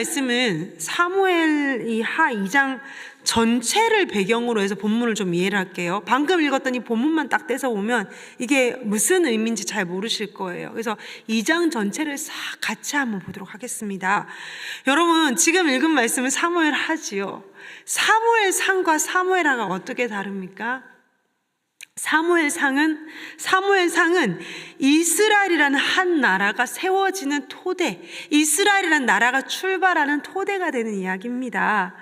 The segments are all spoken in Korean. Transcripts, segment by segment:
말씀은 사무엘 하 2장 전체를 배경으로 해서 본문을 좀 이해를 할게요. 방금 읽었던 이 본문만 딱 떼서 보면 이게 무슨 의미인지 잘 모르실 거예요. 그래서 2장 전체를 싹 같이 한번 보도록 하겠습니다. 여러분, 지금 읽은 말씀은 사무엘 하지요. 사무엘 상과 사무엘 하가 어떻게 다릅니까? 사무엘상은 이스라엘이라는 한 나라가 세워지는 토대, 이스라엘이라는 나라가 출발하는 토대가 되는 이야기입니다.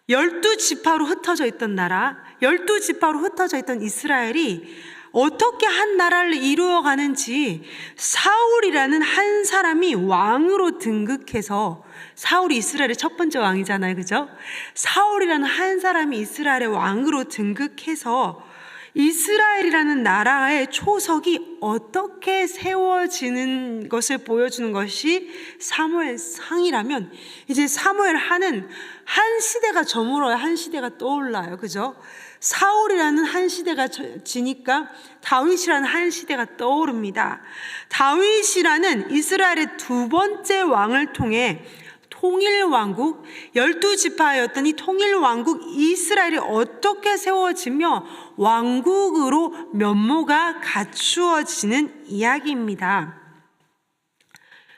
12지파로 흩어져 있던 나라, 12지파로 흩어져 있던 이스라엘이 어떻게 한 나라를 이루어가는지 사울이라는 한 사람이 왕으로 등극해서, 사울이 이스라엘의 첫 번째 왕이잖아요, 그죠? 사울이라는 한 사람이 이스라엘의 왕으로 등극해서 이스라엘이라는 나라의 초석이 어떻게 세워지는 것을 보여주는 것이 사무엘상이라면, 이제 사무엘하는 한 시대가 저물어야 한 시대가 떠올라요, 그죠? 사울이라는 한 시대가 지니까 다윗이라는 한 시대가 떠오릅니다. 다윗이라는 이스라엘의 두 번째 왕을 통해 통일왕국, 12지파였던 이 통일왕국 이스라엘이 어떻게 세워지며 왕국으로 면모가 갖추어지는 이야기입니다.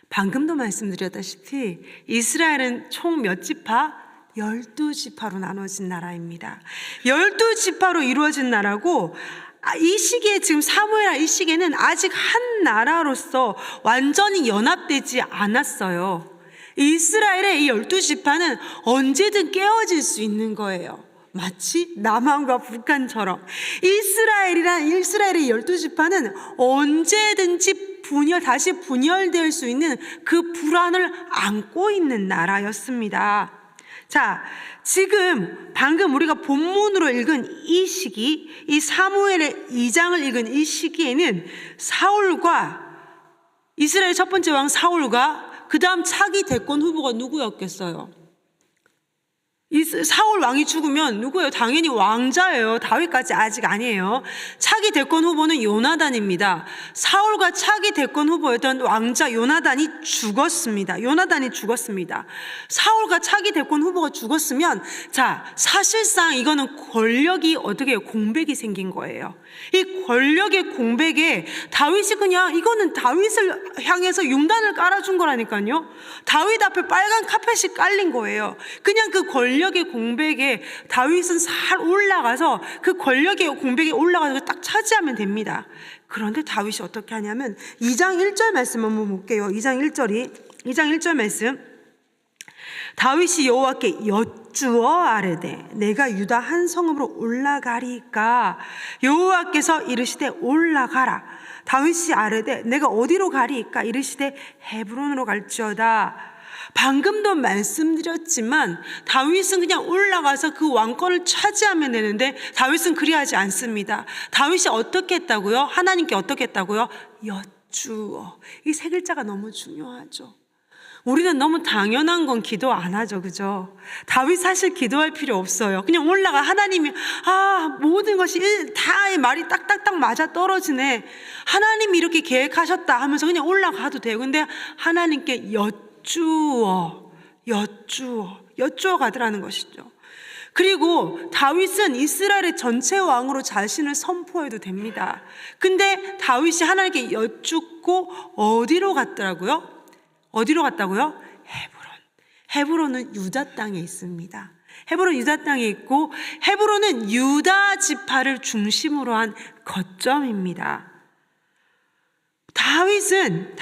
방금도 말씀드렸다시피 이스라엘은 총 몇 지파? 12지파로 나눠진 나라입니다. 12지파로 이루어진 나라고, 이 시기에, 지금 사무엘하 이 시기에는 아직 한 나라로서 완전히 연합되지 않았어요. 이스라엘의 이 12지파는 언제든 깨어질 수 있는 거예요. 마치 남한과 북한처럼 이스라엘의 12지파는 언제든지 다시 분열될 수 있는 그 불안을 안고 있는 나라였습니다. 자, 지금 방금 우리가 본문으로 읽은 이 시기, 이 사무엘의 2장을 읽은 이 시기에는 사울과, 이스라엘 첫 번째 왕 사울과 그 다음 차기 대권 후보가 누구였겠어요? 사울 왕이 죽으면 누구예요? 당연히 왕자예요. 다윗까지 아직 아니에요. 차기 대권 후보는 요나단입니다. 사울과 차기 대권 후보였던 왕자 요나단이 죽었습니다. 사울과 차기 대권 후보가 죽었으면, 자, 사실상 이거는 권력이 어떻게 해요? 공백이 생긴 거예요. 이 권력의 공백에 다윗이 그냥, 이거는 다윗을 향해서 융단을 깔아준 거라니까요. 다윗 앞에 빨간 카펫이 깔린 거예요. 그냥 그 권력의 공백에 다윗은 살 올라가서 그 권력의 공백에 올라가서 딱 차지하면 됩니다. 그런데 다윗이 어떻게 하냐면 2장 1절 말씀 한번 볼게요. 2장 1절 말씀. 다윗이 여호와께 여쭈어 아뢰되 내가 유다 한 성읍으로 올라가리까? 여호와께서 이르시되 올라가라. 다윗이 아뢰되 내가 어디로 가리까? 이르시되 헤브론으로 갈지어다. 방금도 말씀드렸지만 다윗은 그냥 올라가서 그 왕권을 차지하면 되는데 다윗은 그리하지 않습니다. 다윗이 어떻게 했다고요? 하나님께 어떻게 했다고요? 여쭈어. 이 세 글자가 너무 중요하죠. 우리는 너무 당연한 건 기도 안 하죠, 그죠? 다윗 사실 기도할 필요 없어요. 그냥 올라가. 하나님이, 모든 것이 다의 말이 딱딱딱 맞아 떨어지네. 하나님이 이렇게 계획하셨다 하면서 그냥 올라가도 돼요. 근데 하나님께 여쭈어 가더라는 것이죠. 그리고 다윗은 이스라엘의 전체 왕으로 자신을 선포해도 됩니다. 근데 다윗이 하나님께 여쭙고 어디로 갔더라고요? 어디로 갔다고요? 헤브론은 유다 땅에 있습니다. 헤브론 유다 땅에 있고, 헤브론은 유다 지파를 중심으로 한 거점입니다. 다윗은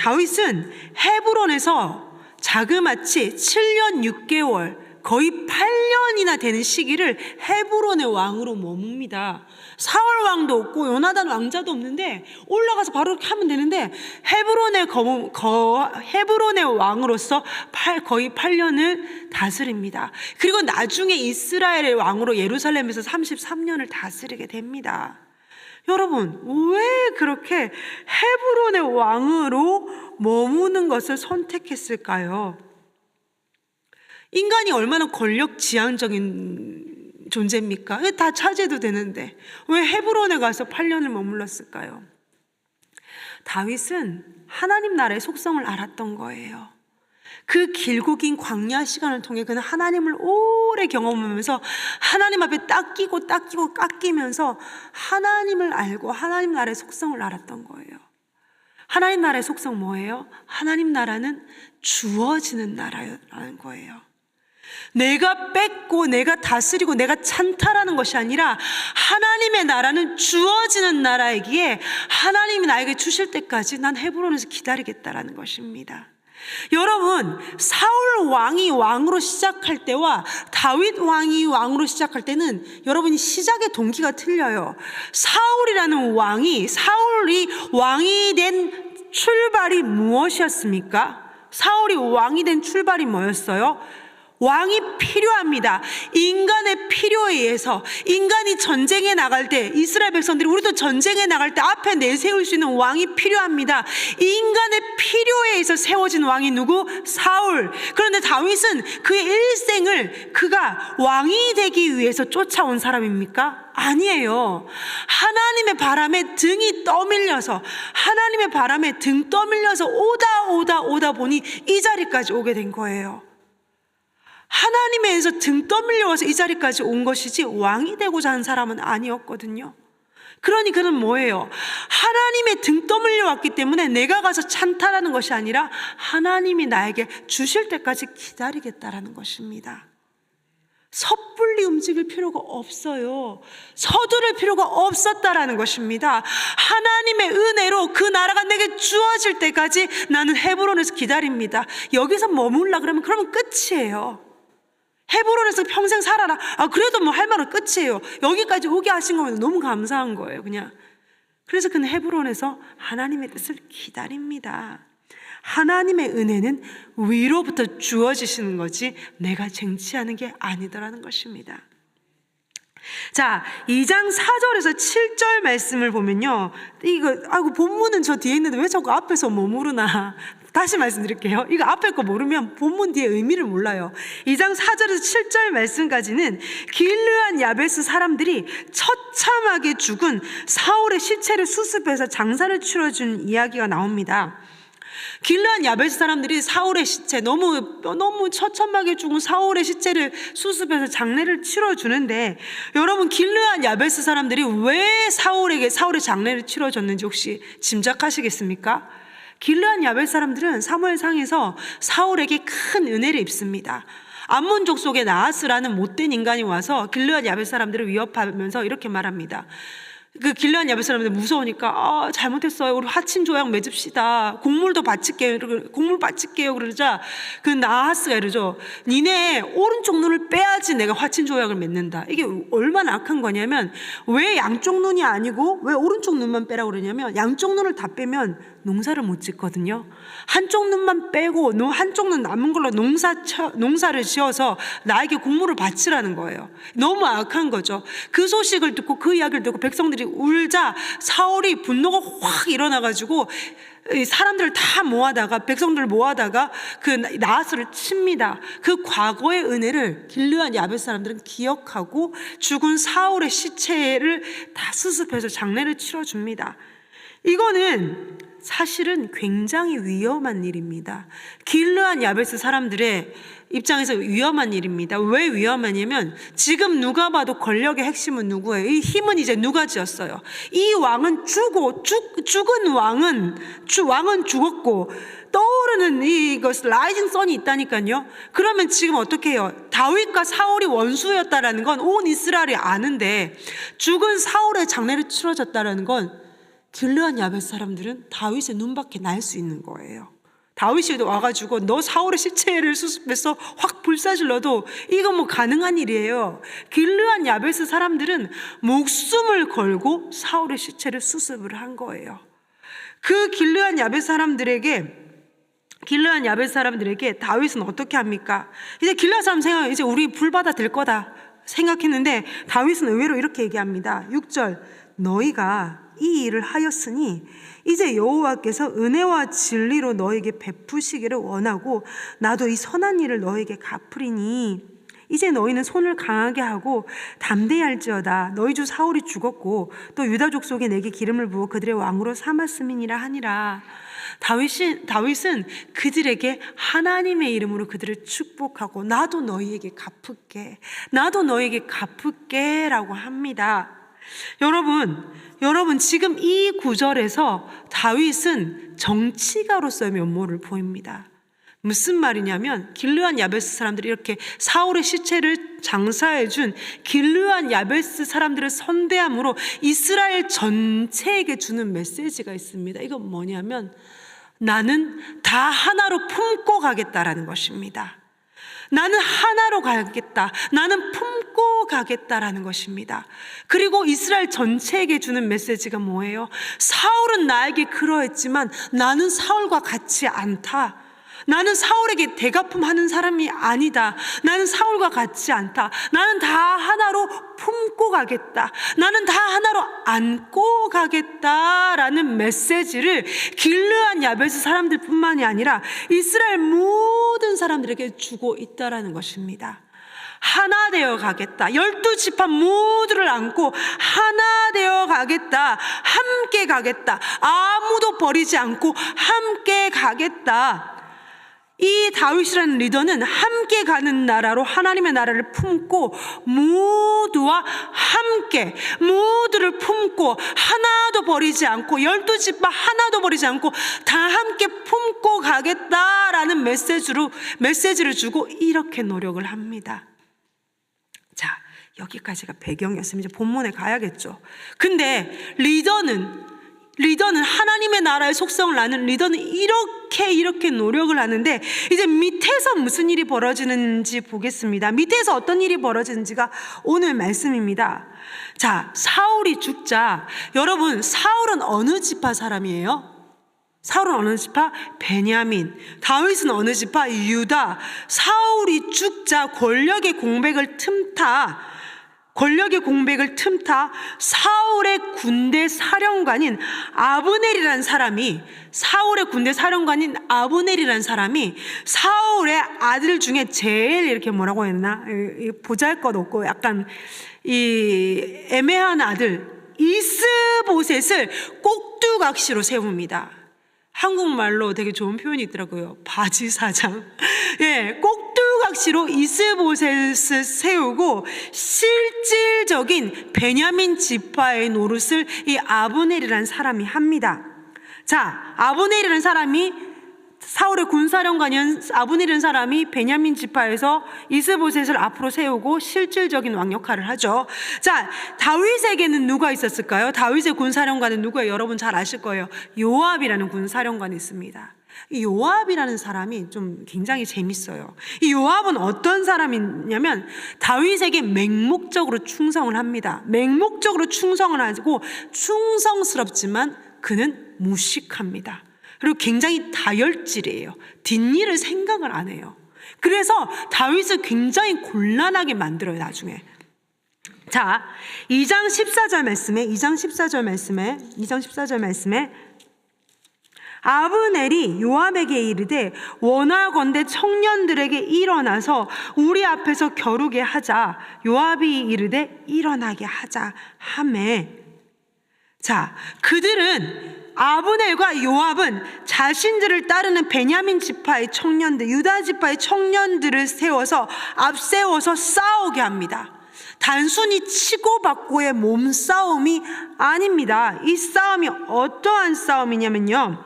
헤브론에서 자그마치 7년 6개월, 거의 8년이나 되는 시기를 헤브론의 왕으로 머뭅니다. 사울 왕도 없고 요나단 왕자도 없는데 올라가서 바로 이렇게 하면 되는데 헤브론의 왕으로서 거의 8년을 다스립니다. 그리고 나중에 이스라엘의 왕으로 예루살렘에서 33년을 다스리게 됩니다. 여러분, 왜 그렇게 헤브론의 왕으로 머무는 것을 선택했을까요? 인간이 얼마나 권력 지향적인 존재입니까? 다 차지해도 되는데 왜 헤브론에 가서 8년을 머물렀을까요? 다윗은 하나님 나라의 속성을 알았던 거예요. 그 길고 긴 광야 시간을 통해 그는 하나님을 오래 경험하면서 하나님 앞에 닦이고 깎이면서 하나님을 알고 하나님 나라의 속성을 알았던 거예요. 하나님 나라의 속성 뭐예요? 하나님 나라는 주어지는 나라라는 거예요. 내가 뺏고 내가 다스리고 내가 찬탈하는 것이 아니라 하나님의 나라는 주어지는 나라이기에 하나님이 나에게 주실 때까지 난 헤브론에서 기다리겠다라는 것입니다. 여러분, 사울 왕이 왕으로 시작할 때와 다윗 왕이 왕으로 시작할 때는 여러분이 시작의 동기가 틀려요. 사울이 왕이 된 출발이 무엇이었습니까? 사울이 왕이 된 출발이 뭐였어요? 왕이 필요합니다. 인간의 필요에 의해서 인간이 전쟁에 나갈 때 이스라엘 백성들이 우리도 전쟁에 나갈 때 앞에 내세울 수 있는 왕이 필요합니다. 인간의 필요에 의해서 세워진 왕이 누구? 사울. 그런데 다윗은 그의 일생을 그가 왕이 되기 위해서 쫓아온 사람입니까? 아니에요. 하나님의 바람에 등이 떠밀려서 하나님의 바람에 등 떠밀려서 오다 보니 이 자리까지 오게 된 거예요. 하나님에 의해서 등 떠밀려와서 이 자리까지 온 것이지 왕이 되고자 한 사람은 아니었거든요. 그러니 그는 뭐예요? 하나님의 등 떠밀려 왔기 때문에 내가 가서 찬탈하는 것이 아니라 하나님이 나에게 주실 때까지 기다리겠다라는 것입니다. 섣불리 움직일 필요가 없어요. 서두를 필요가 없었다라는 것입니다. 하나님의 은혜로 그 나라가 내게 주어질 때까지 나는 헤브론에서 기다립니다. 여기서 머물라 그러면 끝이에요. 헤브론에서 평생 살아라. 그래도 뭐 할 말은 끝이에요. 여기까지 오게 하신 거면 너무 감사한 거예요, 그냥. 그래서 그는 헤브론에서 하나님의 뜻을 기다립니다. 하나님의 은혜는 위로부터 주어지시는 거지 내가 쟁취하는 게 아니더라는 것입니다. 자, 2장 4절에서 7절 말씀을 보면요. 본문은 저 뒤에 있는데 왜 자꾸 앞에서 머무르나. 다시 말씀드릴게요. 이거 앞에 거 모르면 본문 뒤에 의미를 몰라요. 2장 4절에서 7절 말씀까지는 길르앗 야베스 사람들이 처참하게 죽은 사울의 시체를 수습해서 장사를 치러준 이야기가 나옵니다. 길르앗 야베스 사람들이 사울의 시체, 너무 처참하게 죽은 사울의 시체를 수습해서 장례를 치러주는데, 여러분 길르앗 야베스 사람들이 왜 사울의 장례를 치러줬는지 혹시 짐작하시겠습니까? 길르앗 야베스 사람들은 사무엘상에서 사울에게 큰 은혜를 입습니다. 암몬족 속에 나하스라는 못된 인간이 와서 길르앗 야베스 사람들을 위협하면서 이렇게 말합니다. 그 길르앗 야베스 사람들 무서우니까 잘못했어요. 우리 화친 조약 맺읍시다. 곡물 바칠게요. 그러자 그 나하스가 이러죠. 니네 오른쪽 눈을 빼야지 내가 화친 조약을 맺는다. 이게 얼마나 악한 거냐면 왜 양쪽 눈이 아니고 왜 오른쪽 눈만 빼라고 그러냐면 양쪽 눈을 다 빼면 농사를 못 짓거든요. 한쪽 눈만 빼고 한쪽 눈 남은 걸로 농사를 지어서 나에게 곡물을 바치라는 거예요. 너무 악한 거죠. 그 소식을 듣고 그 이야기를 듣고 백성들이 울자 사울이 분노가 확 일어나가지고 사람들을 다 백성들을 모아다가 그 나하스를 칩니다. 그 과거의 은혜를 길르앗 야베스 사람들은 기억하고 죽은 사울의 시체를 다 수습해서 장례를 치러줍니다. 이거는 사실은 굉장히 위험한 일입니다. 길르앗 야베스 사람들의 입장에서 위험한 일입니다. 왜 위험하냐면 지금 누가 봐도 권력의 핵심은 누구예요? 이 힘은 이제 누가 지었어요? 이 왕은 죽은 왕은 죽었고 떠오르는 이것 라이징 선이 있다니까요. 그러면 지금 어떻게 해요? 다윗과 사울이 원수였다라는 건 온 이스라엘이 아는데 죽은 사울의 장례를 치러졌다라는 건 길르앗 야베스 사람들은 다윗의 눈밖에 날 수 있는 거예요. 다윗이 와가지고 너 사울의 시체를 수습해서 확 불사질러도 이건 가능한 일이에요. 길르앗 야베스 사람들은 목숨을 걸고 사울의 시체를 수습을 한 거예요. 그 길르앗 야베스 사람들에게 다윗은 어떻게 합니까? 이제 길르앗 사람 생각해 이제 우리 불받아 될 거다 생각했는데 다윗은 의외로 이렇게 얘기합니다. 6절 너희가 이 일을 하였으니 이제 여호와께서 은혜와 진리로 너에게 베푸시기를 원하고 나도 이 선한 일을 너에게 갚으리니 이제 너희는 손을 강하게 하고 담대히 할지어다. 너희 주 사울이 죽었고 또 유다 족속에 내게 기름을 부어 그들의 왕으로 삼았음이니라 하니라. 다윗은 그들에게 하나님의 이름으로 그들을 축복하고 나도 너희에게 갚을게, 나도 너희에게 갚을게 라고 합니다. 여러분 지금 이 구절에서 다윗은 정치가로서의 면모를 보입니다. 무슨 말이냐면 길르앗 야베스 사람들이 이렇게 사울의 시체를 장사해준 길르앗 야베스 사람들을 선대함으로 이스라엘 전체에게 주는 메시지가 있습니다. 이건 뭐냐면 나는 다 하나로 품고 가겠다라는 것입니다. 나는 하나로 가겠다. 나는 품고 가겠다라는 것입니다. 그리고 이스라엘 전체에게 주는 메시지가 뭐예요? 사울은 나에게 그러했지만 나는 사울과 같지 않다. 나는 사울에게 대갚음하는 사람이 아니다. 나는 사울과 같지 않다. 나는 다 하나로 품고 가겠다. 나는 다 하나로 안고 가겠다라는 메시지를 길르앗 야베스 사람들뿐만이 아니라 이스라엘 모든 사람들에게 주고 있다라는 것입니다. 하나 되어 가겠다. 12지파 모두를 안고 하나 되어 가겠다. 함께 가겠다. 아무도 버리지 않고 함께 가겠다. 이 다윗이라는 리더는 함께 가는 나라로 하나님의 나라를 품고 모두와 함께 모두를 품고 하나도 버리지 않고 12지파 하나도 버리지 않고 다 함께 품고 가겠다라는 메시지를 주고 이렇게 노력을 합니다. 자, 여기까지가 배경이었으면 이제 본문에 가야겠죠. 근데 리더는 하나님의 나라의 속성을 아는 리더는 이렇게 노력을 하는데 이제 밑에서 무슨 일이 벌어지는지 보겠습니다. 밑에서 어떤 일이 벌어지는지가 오늘 말씀입니다. 자, 사울이 죽자, 여러분 사울은 어느 지파 사람이에요? 사울은 어느 지파? 베냐민. 다윗은 어느 지파? 유다. 사울이 죽자 권력의 공백을 틈타 사울의 군대 사령관인 아브넬이라는 사람이 사울의 아들 중에 제일 이렇게 뭐라고 했나? 보잘것없고 약간 이 애매한 아들 이스보셋을 꼭두각시로 세웁니다. 한국말로 되게 좋은 표현이 있더라고요. 바지사장. 예, 꼭두각시로 이스보셋을 세우고 실질적인 베냐민 지파의 노릇을 이 아브넬이라는 사람이 합니다. 자, 아브넬이라는 사람이 사울의 군사령관이었던 아브넬이라는 사람이 베냐민 지파에서 이스보셋을 앞으로 세우고 실질적인 왕 역할을 하죠. 자, 다윗에게는 누가 있었을까요? 다윗의 군사령관은 누구예요? 여러분 잘 아실 거예요. 요압이라는 군사령관이 있습니다. 이 요압이라는 사람이 좀 굉장히 재밌어요. 이 요압은 어떤 사람이냐면 다윗에게 맹목적으로 충성을 합니다. 맹목적으로 충성을 하고 충성스럽지만 그는 무식합니다. 그리고 굉장히 다혈질이에요. 뒷일을 생각을 안 해요. 그래서 다윗을 굉장히 곤란하게 만들어요, 나중에. 자, 2장 14절 말씀에 아브넬이 요압에게 이르되 원하건대 청년들에게 일어나서 우리 앞에서 겨루게 하자. 요압이 이르되 일어나게 하자 하매. 자, 아브넬과 요압은 자신들을 따르는 베냐민 지파의 청년들, 유다 지파의 청년들을 앞세워서 싸우게 합니다. 단순히 치고받고의 몸싸움이 아닙니다. 이 싸움이 어떠한 싸움이냐면요.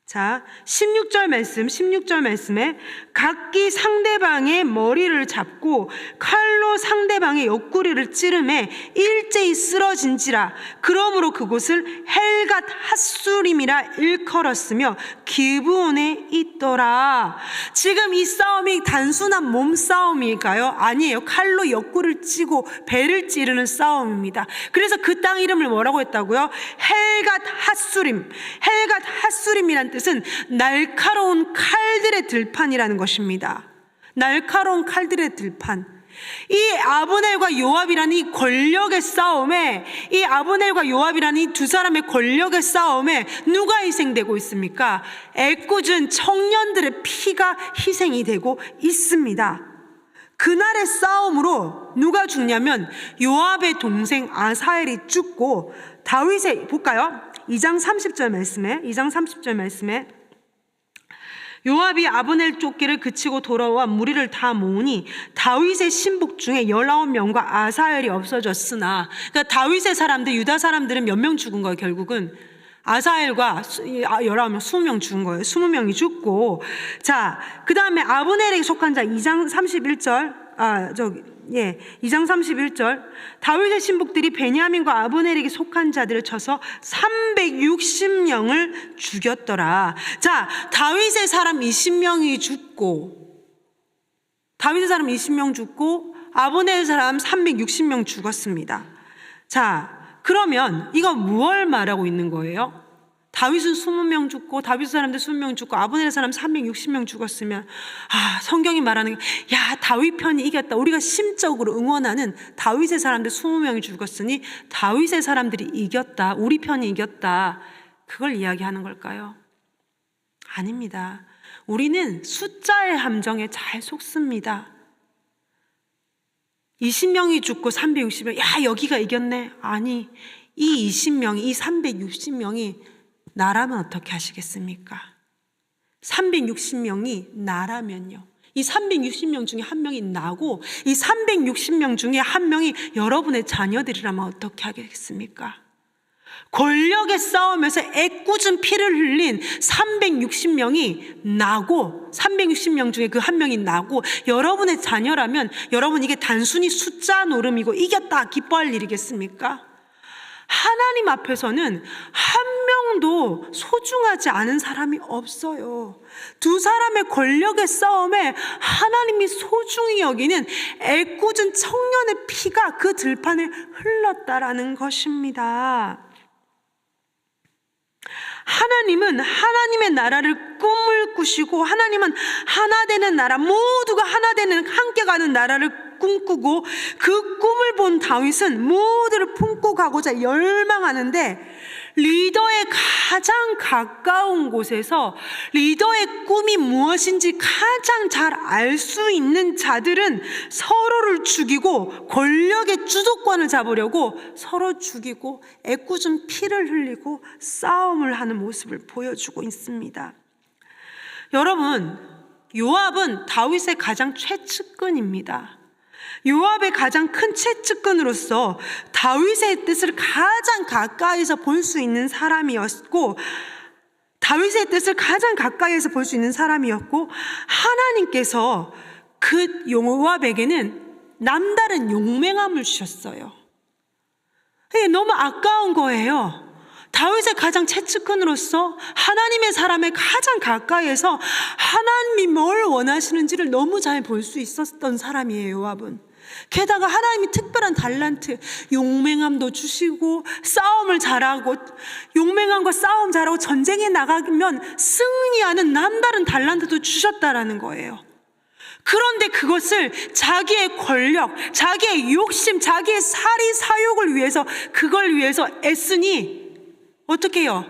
자, 16절 말씀에 각기 상대방의 머리를 잡고 칼로 상대방의 옆구리를 찌르매 일제히 쓰러진지라. 그러므로 그곳을 헬갓 핫수림이라 일컬었으며 기브온에 있더라. 지금 이 싸움이 단순한 몸싸움일까요? 아니에요. 칼로 옆구리를 찌고 배를 찌르는 싸움입니다. 그래서 그 땅 이름을 뭐라고 했다고요? 헬갓 핫수림이란 뜻은 날카로운 칼들의 들판이라는 것입니다. 날카로운 칼들의 들판. 이 아브넬과 요압이라는 이 권력의 싸움에, 이 아브넬과 요압이라는 이 두 사람의 권력의 싸움에 누가 희생되고 있습니까? 애꿎은 청년들의 피가 희생이 되고 있습니다. 그날의 싸움으로 누가 죽냐면 요압의 동생 아사엘이 죽고, 다윗의, 볼까요? 2장 30절 말씀에 요압이 아브넬 쫓기를 그치고 돌아와 무리를 다 모으니 다윗의 신복 중에 19명과 아사엘이 없어졌으나, 그러니까 다윗의 사람들, 유다 사람들은 몇 명 죽은 거예요. 결국은 아사엘과 19명, 20명 죽은 거예요. 20명이 죽고, 자, 그 다음에 아브넬에게 속한 자 2장 31절 다윗의 신복들이 베냐민과 아브넬에게 속한 자들을 쳐서 360명을 죽였더라. 자, 다윗의 사람 20명이 죽고, 아브넬의 사람 360명 죽었습니다. 자, 그러면 이거 무엇을 말하고 있는 거예요? 다윗은 20명 죽고, 다윗 사람들 20명 죽고, 아브넬의 사람 360명 죽었으면, 성경이 말하는 게, 다윗 편이 이겼다. 우리가 심적으로 응원하는 다윗의 사람들 20명이 죽었으니 다윗의 사람들이 이겼다. 우리 편이 이겼다. 그걸 이야기하는 걸까요? 아닙니다. 우리는 숫자의 함정에 잘 속습니다. 20명이 죽고 360명, 여기가 이겼네. 아니, 이 20명이, 이 360명이 나라면 어떻게 하시겠습니까? 360명이 나라면요, 이 360명 중에 한 명이 나고, 이 360명 중에 한 명이 여러분의 자녀들이라면 어떻게 하겠습니까? 권력의 싸움에서 애꿎은 피를 흘린 360명이 나고, 360명 중에 그 한 명이 나고 여러분의 자녀라면 여러분, 이게 단순히 숫자 노름이고 이겼다 기뻐할 일이겠습니까? 하나님 앞에서는 한 명도 소중하지 않은 사람이 없어요. 두 사람의 권력의 싸움에 하나님이 소중히 여기는 애꿎은 청년의 피가 그 들판에 흘렀다라는 것입니다. 하나님은 하나님의 나라를 꿈을 꾸시고, 하나님은 하나 되는 나라, 모두가 하나 되는, 함께 가는 나라를 꿈꾸고, 그 꿈을 본 다윗은 모두를 품고 가고자 열망하는데, 리더의 가장 가까운 곳에서 리더의 꿈이 무엇인지 가장 잘 알 수 있는 자들은 서로를 죽이고, 권력의 주도권을 잡으려고 서로 죽이고 애꿎은 피를 흘리고 싸움을 하는 모습을 보여주고 있습니다. 여러분, 요압은 다윗의 가장 최측근입니다. 요압의 가장 큰 최측근으로서 다윗의 뜻을 가장 가까이서 볼 수 있는 사람이었고, 하나님께서 그 요압에게는 남다른 용맹함을 주셨어요. 이게 너무 아까운 거예요. 다윗의 가장 최측근으로서 하나님의 사람의 가장 가까이에서 하나님이 뭘 원하시는지를 너무 잘 볼 수 있었던 사람이에요, 요압은. 게다가 하나님이 특별한 달란트, 용맹함도 주시고, 싸움을 잘하고, 용맹함과 싸움 잘하고 전쟁에 나가면 승리하는 남다른 달란트도 주셨다라는 거예요. 그런데 그것을 자기의 권력, 자기의 욕심, 자기의 사리 사욕을 위해서, 그걸 위해서 애쓰니 어떻게 해요?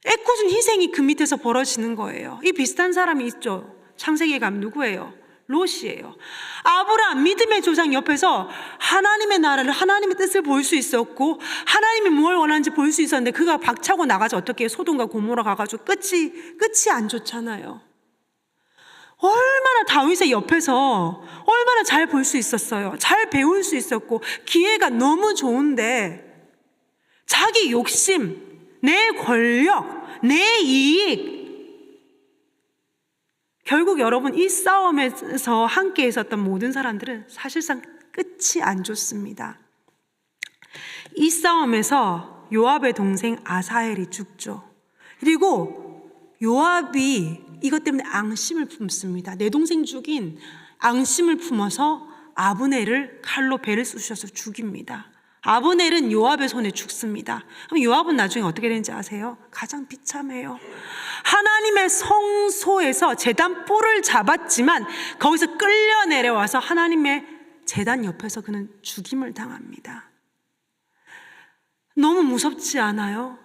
애꿎은 희생이 그 밑에서 벌어지는 거예요. 이 비슷한 사람이 있죠. 창세기에 가면 누구예요? 롯이에요. 아브라함, 믿음의 조상 옆에서 하나님의 나라를, 하나님의 뜻을 볼 수 있었고, 하나님이 뭘 원하는지 볼 수 있었는데, 그가 박차고 나가서 어떻게 해요? 소돔과 고모라 가가지고 끝이 안 좋잖아요. 얼마나 다윗의 옆에서 얼마나 잘 볼 수 있었어요. 잘 배울 수 있었고, 기회가 너무 좋은데 자기 욕심, 내 권력, 내 이익, 결국 여러분, 이 싸움에서 함께 있었던 모든 사람들은 사실상 끝이 안 좋습니다. 이 싸움에서 요압의 동생 아사엘이 죽죠. 그리고 요압이 이것 때문에 앙심을 품습니다. 내 동생 죽인 앙심을 품어서 아브넬을 칼로 배를 쑤셔서 죽입니다. 아브넬은 요압의 손에 죽습니다. 그럼 요압은 나중에 어떻게 되는지 아세요? 가장 비참해요. 하나님의 성소에서 제단 뿔을 잡았지만 거기서 끌려 내려와서 하나님의 제단 옆에서 그는 죽임을 당합니다. 너무 무섭지 않아요?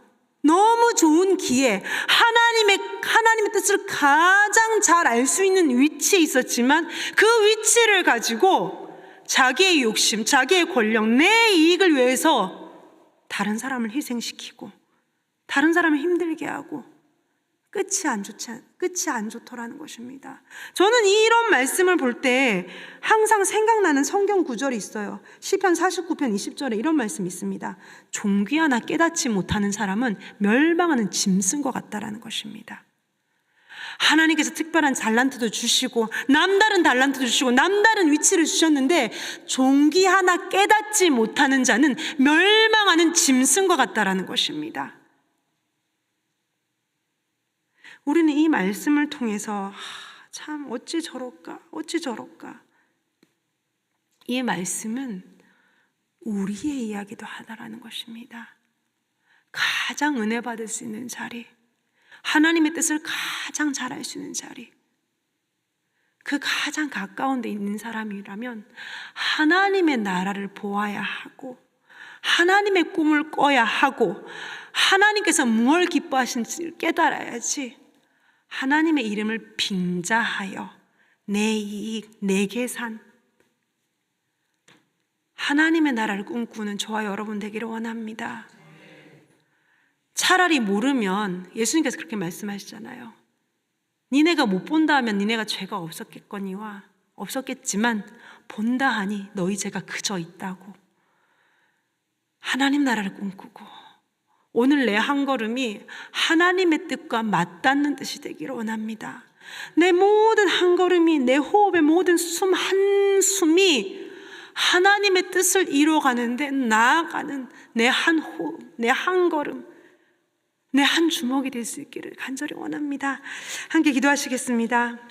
너무 좋은 기회, 하나님의 뜻을 가장 잘 알 수 있는 위치에 있었지만 그 위치를 가지고 자기의 욕심, 자기의 권력, 내 이익을 위해서 다른 사람을 희생시키고 다른 사람을 힘들게 하고 끝이 안 좋더라는 것입니다. 저는 이런 말씀을 볼 때 항상 생각나는 성경 구절이 있어요. 시편 49편 20절에 이런 말씀이 있습니다. 종귀 하나 깨닫지 못하는 사람은 멸망하는 짐승과 같다라는 것입니다. 하나님께서 특별한 달란트도 주시고 남다른 달란트도 주시고 남다른 위치를 주셨는데 종귀 하나 깨닫지 못하는 자는 멸망하는 짐승과 같다라는 것입니다. 우리는 이 말씀을 통해서 참 어찌 저럴까 이 말씀은 우리의 이야기도 하다라는 것입니다. 가장 은혜 받을 수 있는 자리, 하나님의 뜻을 가장 잘 알 수 있는 자리, 그 가장 가까운 데 있는 사람이라면 하나님의 나라를 보아야 하고 하나님의 꿈을 꿔야 하고 하나님께서 무엇을 기뻐하시는지를 깨달아야지 하나님의 이름을 빙자하여 내 이익, 내 계산, 하나님의 나라를 꿈꾸는 저와 여러분 되기를 원합니다. 차라리 모르면 예수님께서 그렇게 말씀하시잖아요. 니네가 못 본다 하면 니네가 죄가 없었겠지만 본다 하니 너희 죄가 그저 있다고. 하나님 나라를 꿈꾸고 오늘 내 한 걸음이 하나님의 뜻과 맞닿는 뜻이 되기를 원합니다. 내 모든 한 걸음이, 내 호흡의 모든 숨 한 숨이 하나님의 뜻을 이루어가는데 나아가는 내 한 호흡, 내 한 걸음, 내 한 주먹이 될 수 있기를 간절히 원합니다. 함께 기도하시겠습니다.